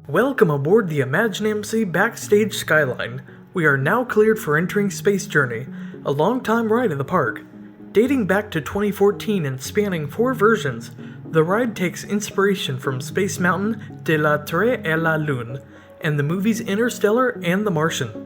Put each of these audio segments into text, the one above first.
Welcome aboard the ImagineMC Backstage Skyline. We are now cleared for entering Space Journey, a long-time ride in the park. Dating back to 2014 and spanning 4 versions, the ride takes inspiration from Space Mountain, De la Terre et la Lune, and the movies Interstellar and The Martian.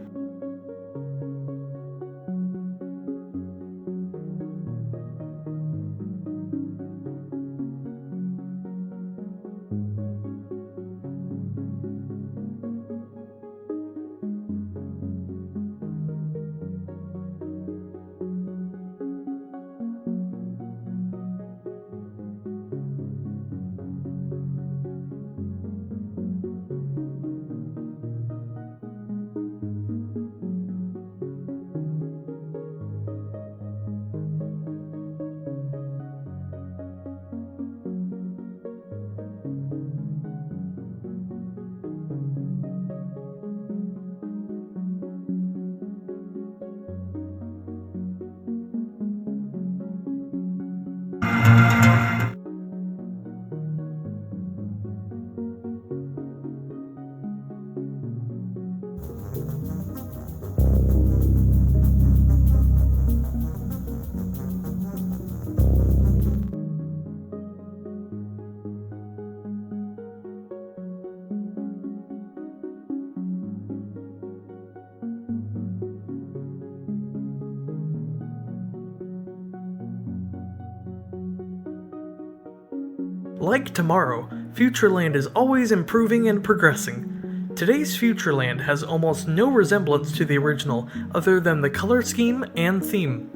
Like tomorrow, Futureland is always improving and progressing. Today's Futureland has almost no resemblance to the original other than the color scheme and theme.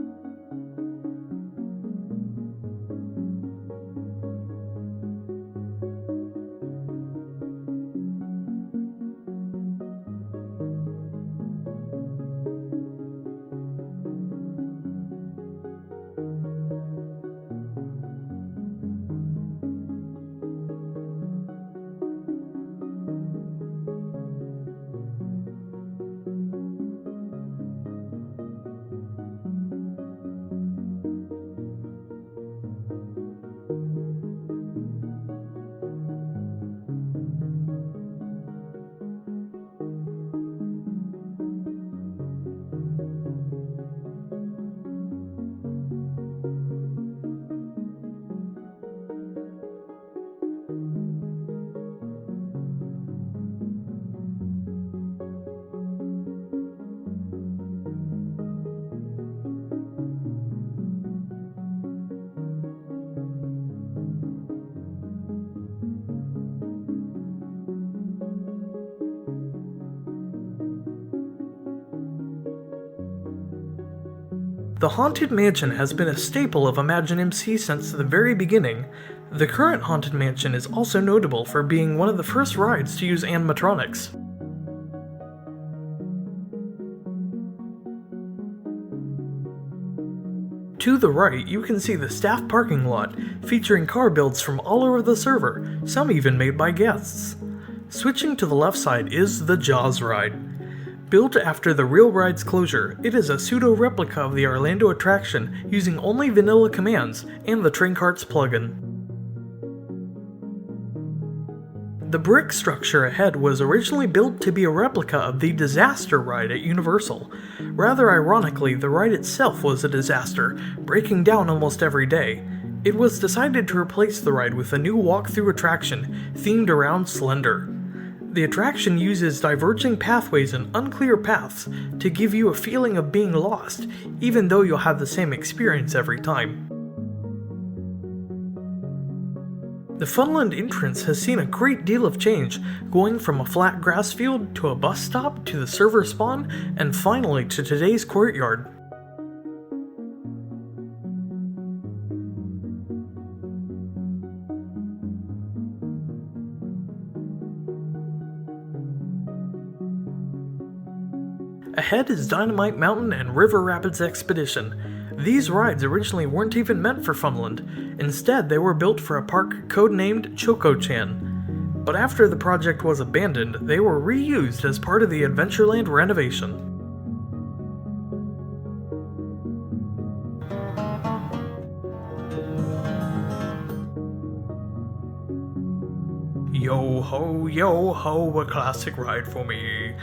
The Haunted Mansion has been a staple of ImagineMC since the very beginning. The current Haunted Mansion is also notable for being one of the first rides to use animatronics. To the right, you can see the staff parking lot, featuring car builds from all over the server, some even made by guests. Switching to the left side is the Jaws ride. Built after the real ride's closure, it is a pseudo-replica of the Orlando attraction using only vanilla commands and the Train Carts plugin. The brick structure ahead was originally built to be a replica of the Disaster ride at Universal. Rather ironically, the ride itself was a disaster, breaking down almost every day. It was decided to replace the ride with a new walk-through attraction themed around Slender. The attraction uses diverging pathways and unclear paths to give you a feeling of being lost, even though you'll have the same experience every time. The Funland entrance has seen a great deal of change, going from a flat grass field to a bus stop to the server spawn, and finally to today's courtyard. Ahead is Dynamite Mountain and River Rapids Expedition. These rides originally weren't even meant for Funland. Instead, they were built for a park codenamed Choco-chan. But after the project was abandoned, they were reused as part of the Adventureland renovation. Yo, ho, yo ho, a classic ride for me.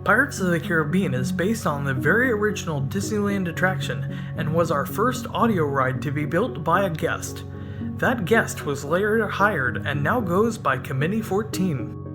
Pirates of the Caribbean is based on the very original Disneyland attraction and was our first audio ride to be built by a guest. That guest was later hired and now goes by Committee 14.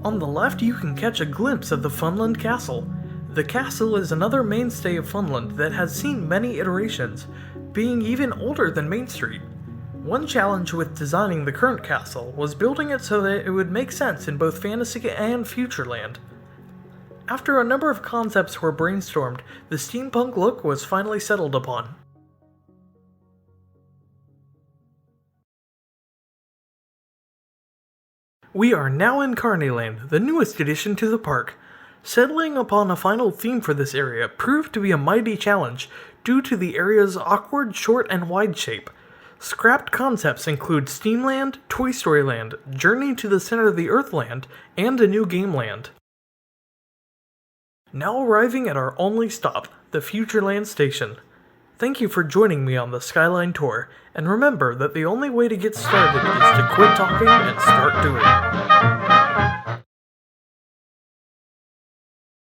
On the left, you can catch a glimpse of the Funland Castle. The castle is another mainstay of Funland that has seen many iterations, being even older than Main Street. One challenge with designing the current castle was building it so that it would make sense in both Fantasy and Futureland. After a number of concepts were brainstormed, the steampunk look was finally settled upon. We are now in Carneyland, the newest addition to the park. Settling upon a final theme for this area proved to be a mighty challenge due to the area's awkward short and wide shape. Scrapped concepts include Steamland, Toy Story Land, Journey to the Center of the Earth Land, and a new game land. Now arriving at our only stop, the Futureland Station. Thank you for joining me on the Skyline tour, and remember that the only way to get started is to quit talking and start doing.